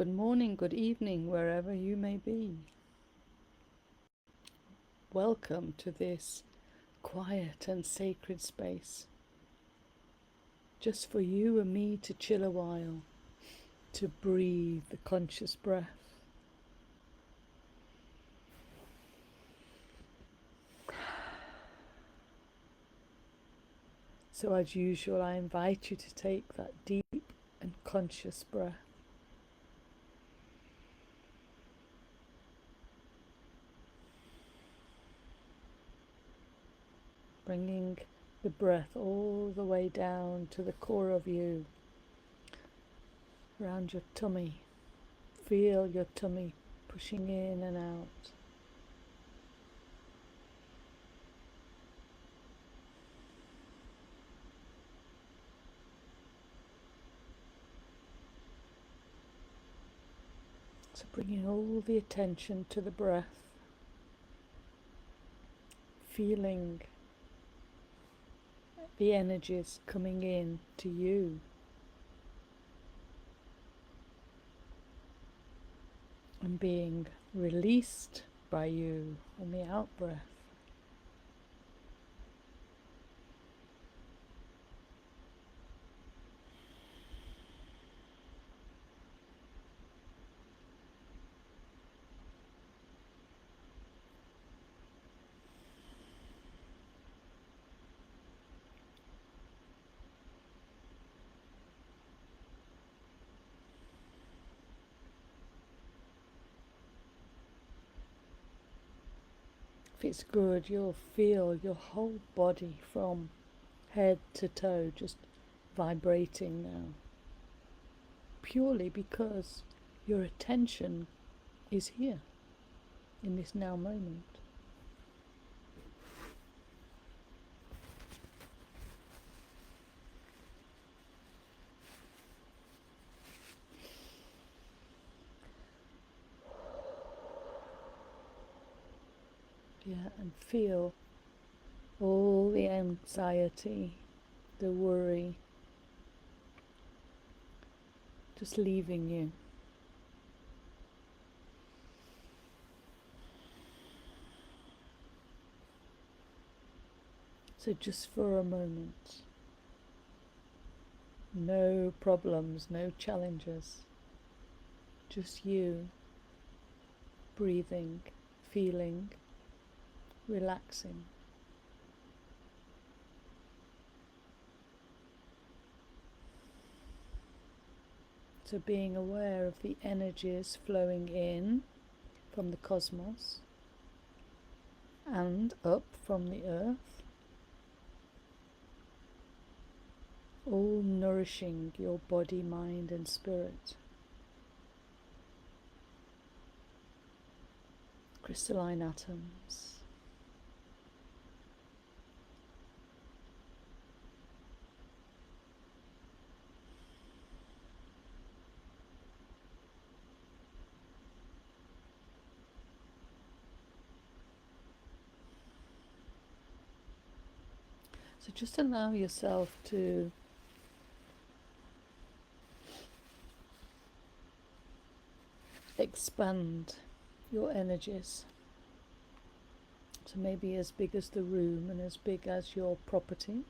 Good morning, good evening, wherever you may be. Welcome to this quiet and sacred space. Just for you and me to chill a while, to breathe the conscious breath. So as usual, I invite you to take that deep and conscious breath. Bringing the breath all the way down to the core of you, around your tummy. Feel your tummy pushing in and out. So bringing all the attention to the breath, feeling the energies coming in to you, and being released by you on the out breath. If it's good, you'll feel your whole body from head to toe just vibrating now, purely because your attention is here in this now moment. Yeah, and feel all the anxiety, the worry, just leaving you. So just for a moment, no problems, no challenges, just you breathing, feeling, relaxing. So being aware of the energies flowing in from the cosmos and up from the earth, all nourishing your body, mind and spirit. Crystalline atoms. So just allow yourself to expand your energies. So maybe as big as the room and as big as your property.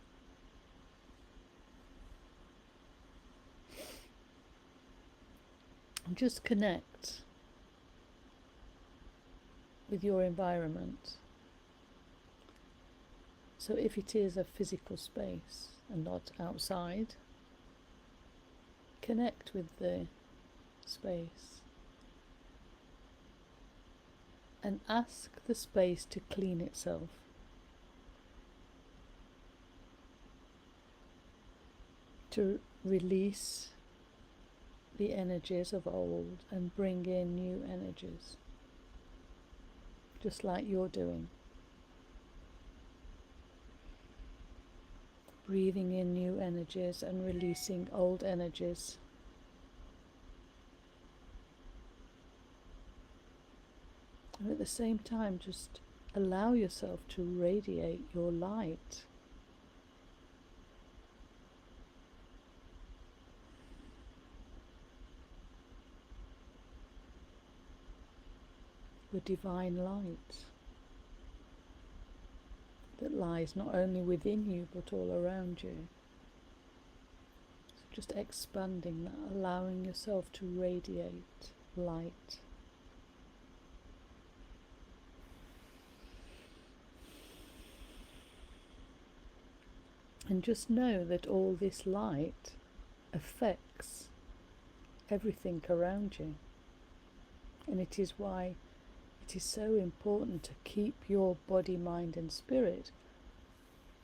And just connect with your environment. So if it is a physical space and not outside, connect with the space and ask the space to clean itself. To release the energies of old and bring in new energies, just like you're doing. Breathing in new energies and releasing old energies. And at the same time, just allow yourself to radiate your light. the divine light that lies not only within you but all around you. So just expanding that, allowing yourself to radiate light. And just know that all this light affects everything around you. And it is why it is so important to keep your body, mind and spirit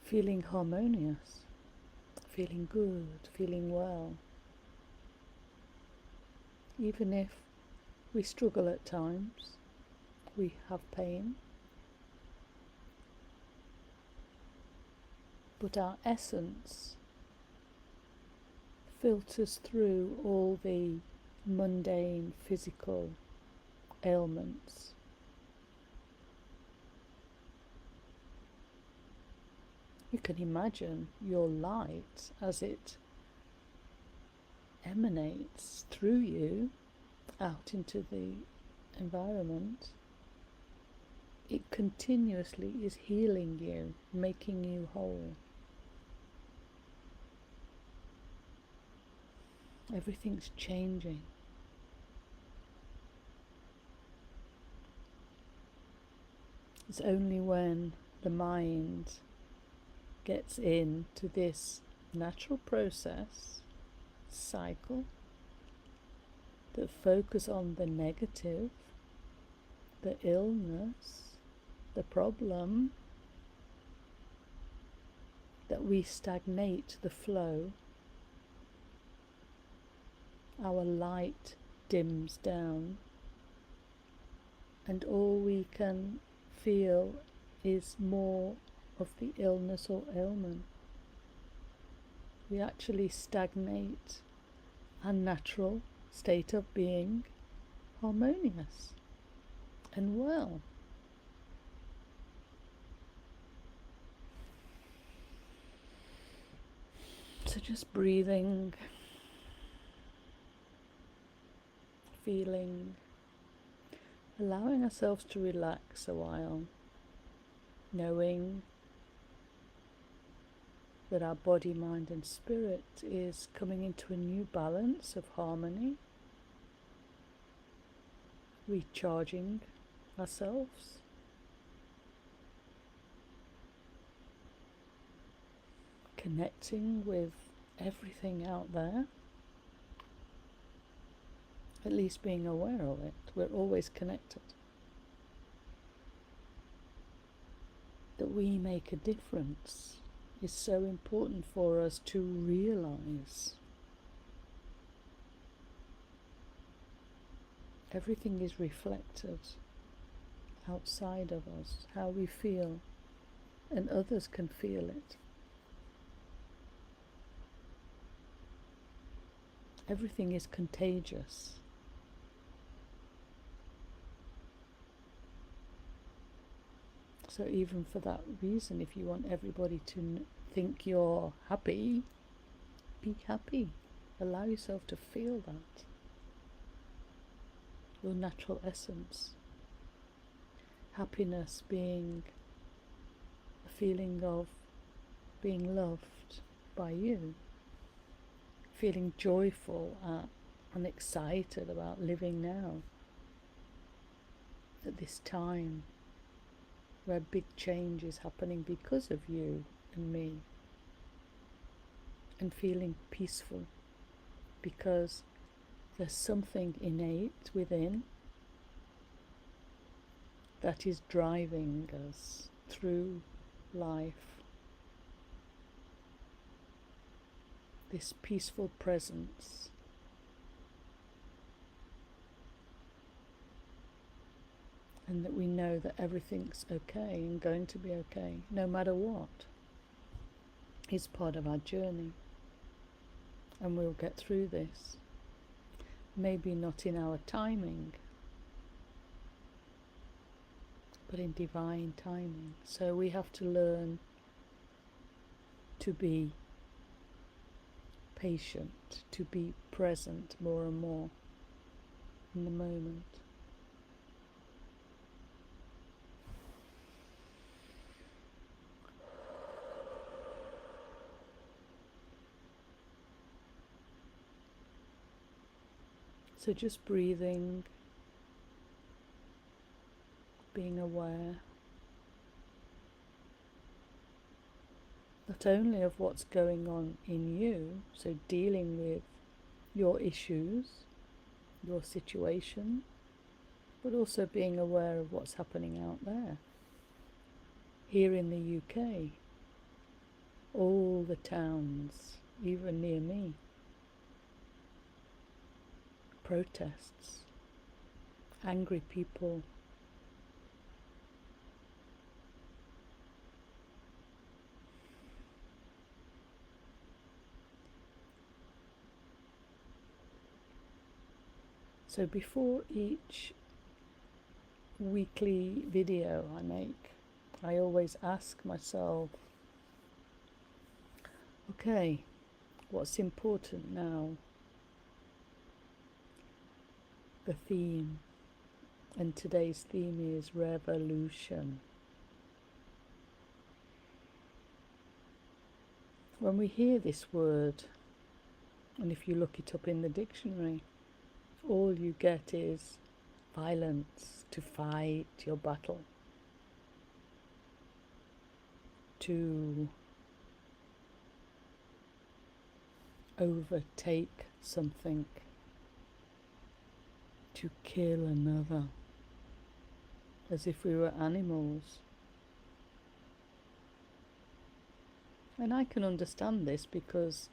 feeling harmonious, feeling good, feeling well. Even if we struggle at times, we have pain, but our essence filters through all the mundane physical ailments. You can imagine your light as it emanates through you out into the environment. It continuously is healing you, making you whole. Everything's changing. It's only when the mind gets into this natural process, cycle, that focus on the negative, the illness, the problem, that we stagnate the flow. Our light dims down, and all we can feel is more of the illness or ailment. We actually stagnate our natural state of being harmonious and well. So just breathing, feeling, allowing ourselves to relax a while, knowing that our body, mind and spirit is coming into a new balance of harmony, recharging ourselves, connecting with everything out there, at least being aware of it. We're always connected. That we make a difference is so important for us to realize. Everything is reflected outside of us, how we feel, and others can feel it. Everything is contagious. So even for that reason, if you want everybody to think you're happy, be happy. Allow yourself to feel that. Your natural essence. Happiness being a feeling of being loved by you. Feeling joyful and excited about living now. At this time where big change is happening because of you and me. And feeling peaceful because there's something innate within that is driving us through life. This peaceful presence. And that we know that everything's okay and going to be okay, no matter what, is part of our journey. And we'll get through this. Maybe not in our timing, but in divine timing. So we have to learn to be patient, to be present more and more in the moment. So just breathing, being aware not only of what's going on in you, so dealing with your issues, your situation, but also being aware of what's happening out there. Here in the UK, all the towns, even near me, protests, angry people, so before each weekly video I make, I always ask myself, okay, what's important now? The theme, and today's theme is revolution. When we hear this word, and if you look it up in the dictionary, all you get is violence, to fight your battle, to overtake something, to kill another, as if we were animals. And I can understand this because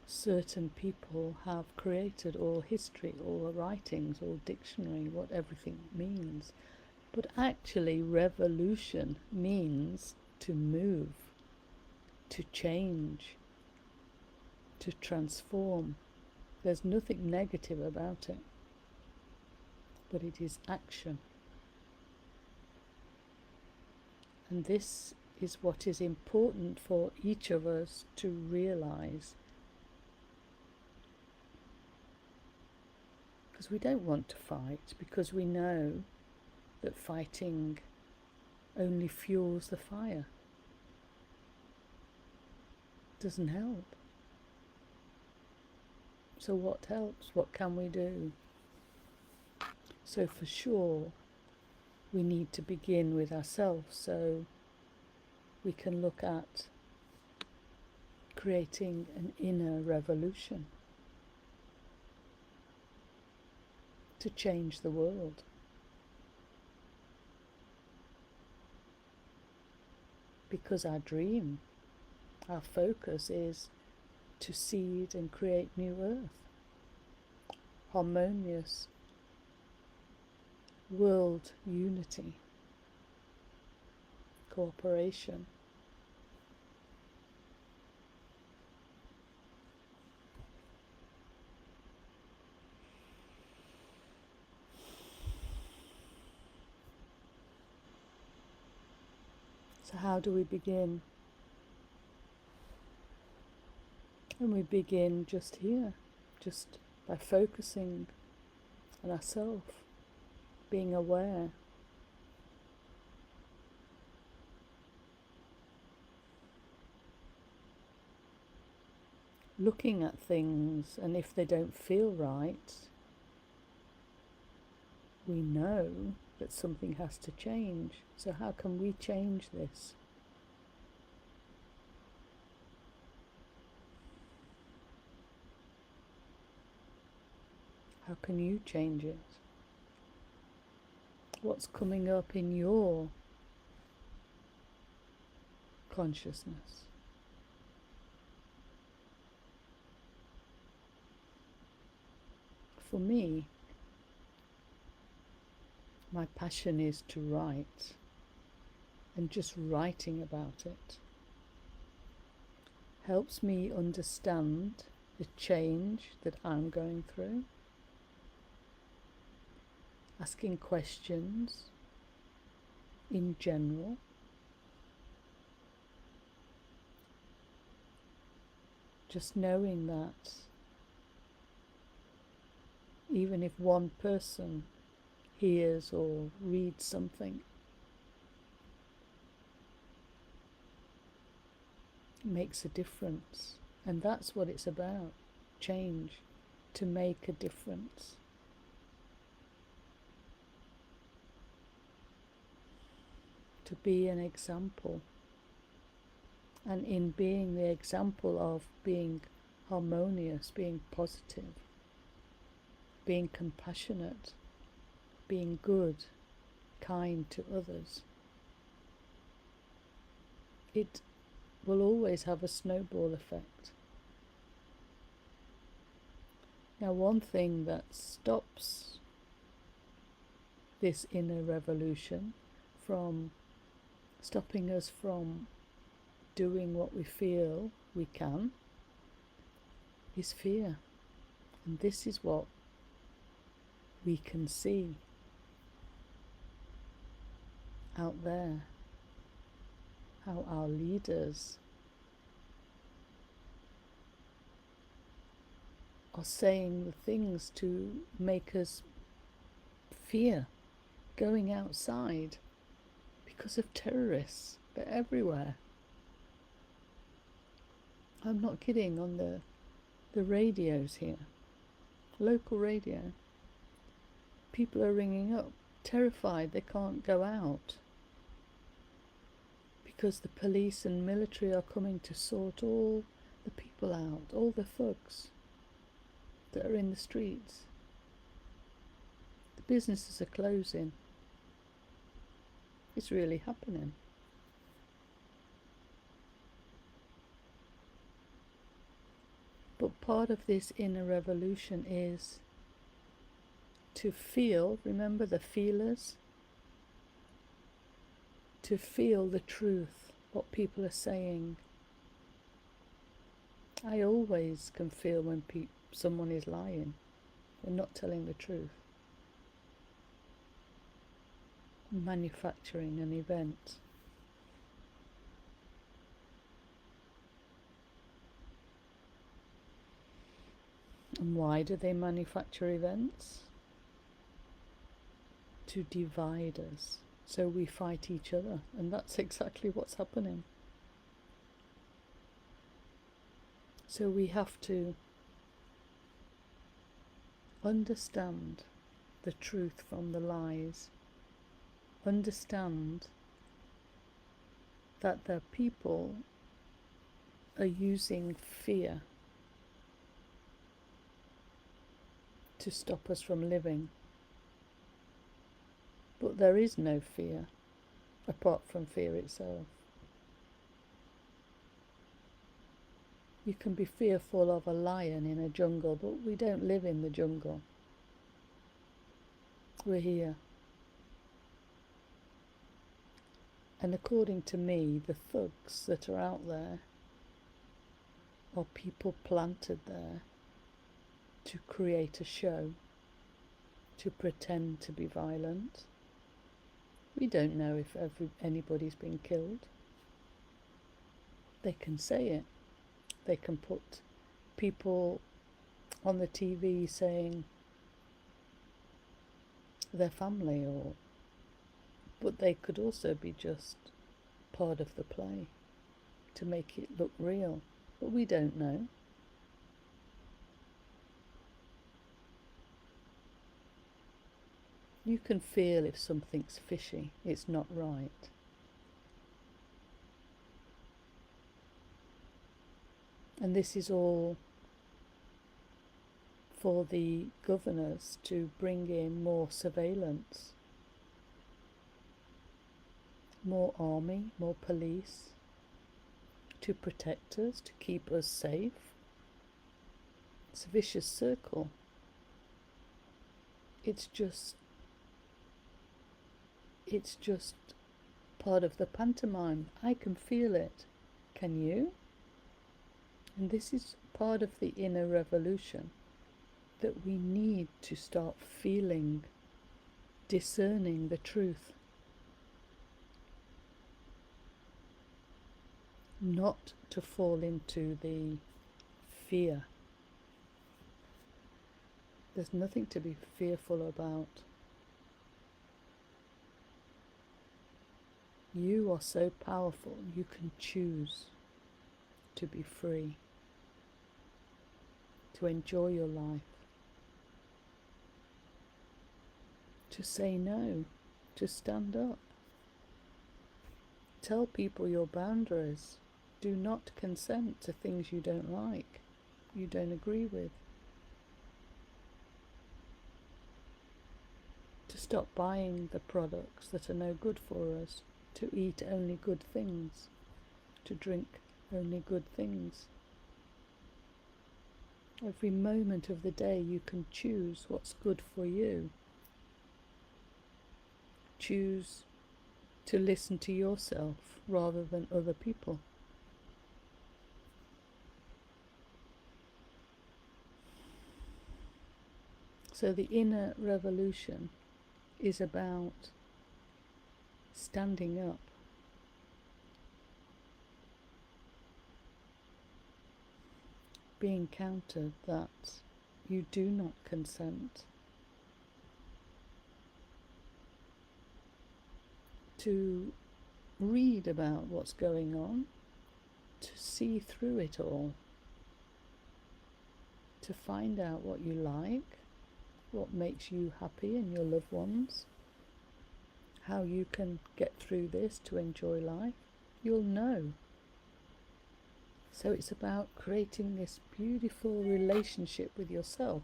certain people have created all history, all writings, all dictionary, what everything means. But actually, revolution means to move, to change, to transform. There's nothing negative about it, but it is action. And this is what is important for each of us to realize. Because we don't want to fight, because we know that fighting only fuels the fire. It doesn't help. So what helps? What can we do? So for sure, we need to begin with ourselves, so we can look at creating an inner revolution to change the world. Because our dream, our focus is to seed and create new earth, harmonious world unity, cooperation. So how do we begin? And we begin just here, just by focusing on ourselves, being aware. Looking at things, and if they don't feel right, we know that something has to change. So how can we change this? How can you change it? What's coming up in your consciousness? For me, my passion is to write, and just writing about it helps me understand the change that I'm going through, asking questions in general, just knowing that even if one person hears or reads something, it makes a difference. And that's what it's about. change, to make a difference. To be an example. And in being the example of being harmonious, being positive, being compassionate, being good, kind to others, it will always have a snowball effect. Now, one thing that stops this inner revolution from stopping us from doing what we feel we can is fear. And this is what we can see out there, how our leaders are saying the things to make us fear going outside because of terrorists. They're everywhere. I'm not kidding, on the radios here, local radio, people are ringing up, terrified they can't go out because the police and military are coming to sort all the people out, all the thugs that are in the streets. The businesses are closing. It's really happening. But part of this inner revolution is to feel, remember the feelers? To feel the truth, what people are saying. I always can feel when someone is lying and not telling the truth. Manufacturing an event. And why do they manufacture events? To divide us, so we fight each other, and that's exactly what's happening. So we have to understand the truth from the lies, understand that the people are using fear to stop us from living. But there is no fear apart from fear itself. You can be fearful of a lion in a jungle, but we don't live in the jungle. We're here. And according to me, the thugs that are out there are people planted there to create a show, to pretend to be violent. We don't know if anybody's been killed. They can say it. They can put people on the TV saying their family, but they could also be just part of the play to make it look real. But we don't know. You can feel if something's fishy, it's not right. And this is all for the governors to bring in more surveillance, more army, more police, to protect us, to keep us safe. It's a vicious circle. It's just part of the pantomime. I can feel it. Can you? And this is part of the inner revolution, that we need to start feeling, discerning the truth. Not to fall into the fear. There's nothing to be fearful about. You are so powerful, you can choose to be free, to enjoy your life, to say no, to stand up. Tell people your boundaries. Do not consent to things you don't like, you don't agree with. To stop buying the products that are no good for us, to eat only good things, to drink only good things. Every moment of the day you can choose what's good for you. Choose to listen to yourself rather than other people. So the inner revolution is about standing up, being countered that you do not consent to read about what's going on, to see through it all, to find out what you like, what makes you happy and your loved ones, how you can get through this to enjoy life. You'll know. So it's about creating this beautiful relationship with yourself.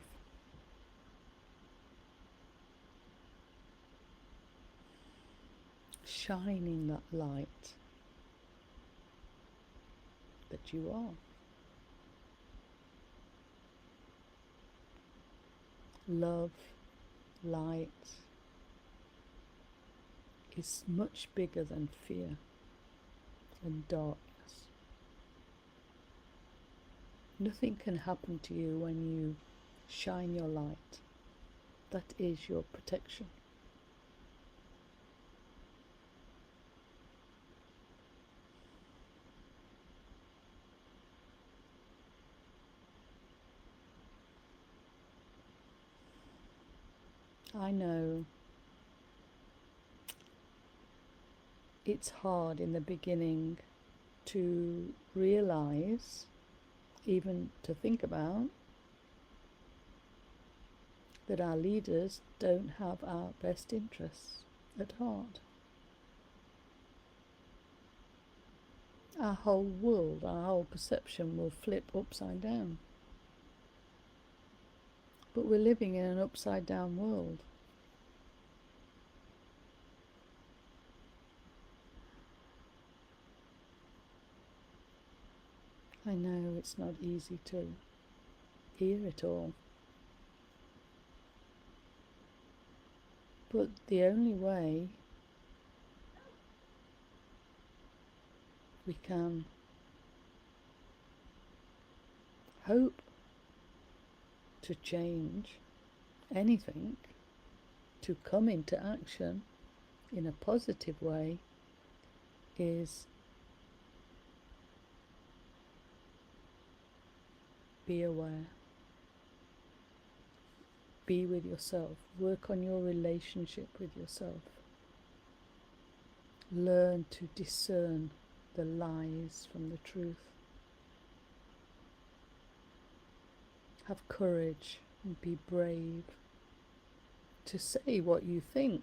Shining that light that you are. Love, light is much bigger than fear and darkness. Nothing can happen to you when you shine your light. That is your protection. I know it's hard in the beginning to realize, even to think about, that our leaders don't have our best interests at heart. Our whole world, our whole perception will flip upside down. But we're living in an upside down world. I know it's not easy to hear it all. But the only way we can hope to change anything, to come into action in a positive way, is be aware. Be with yourself. Work on your relationship with yourself. Learn to discern the lies from the truth. Have courage and be brave to say what you think,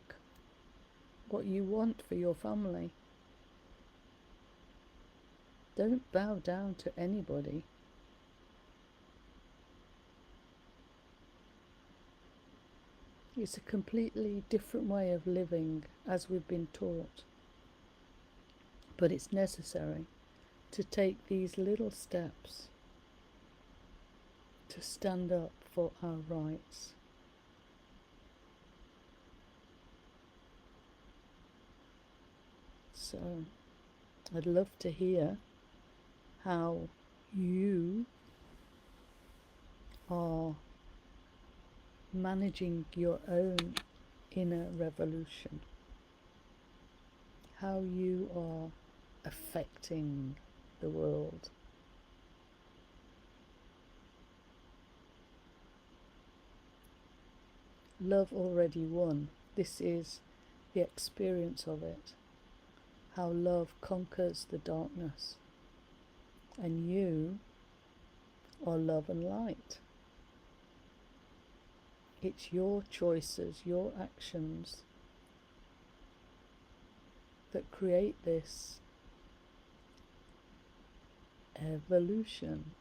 what you want for your family. Don't bow down to anybody. It's a completely different way of living as we've been taught. But it's necessary to take these little steps to stand up for our rights. So I'd love to hear how you are managing your own inner revolution, how you are affecting the world. Love already won. This is the experience of it, how love conquers the darkness, and you are love and light. It's your choices, your actions that create this evolution.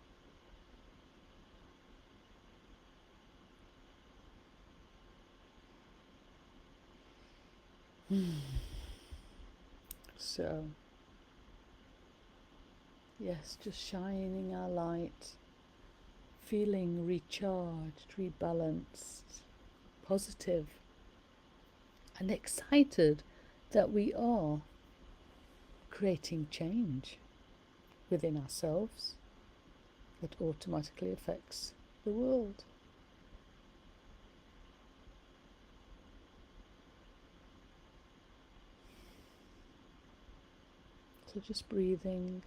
So, yes, just shining our light, feeling recharged, rebalanced, positive, and excited that we are creating change within ourselves that automatically affects the world. So just breathing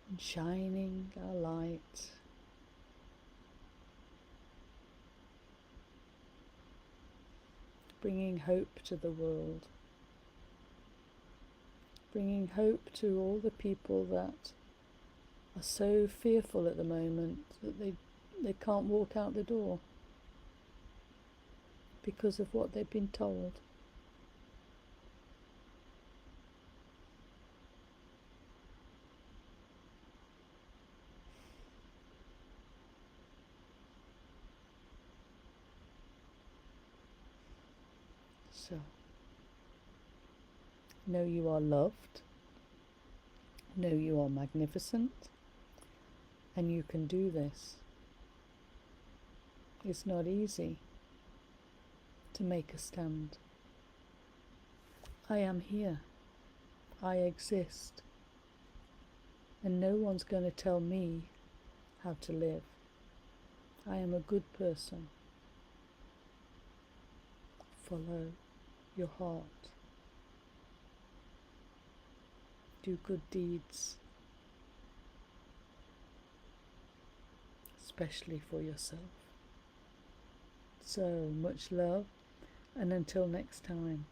and shining our light, bringing hope to the world, bringing hope to all the people that are so fearful at the moment that they can't walk out the door because of what they've been told. So, know you are loved, know you are magnificent, and you can do this. It's not easy to make a stand. I am here. I exist. And no one's going to tell me how to live. I am a good person. Follow your heart. Do good deeds, especially for yourself. So much love, and until next time.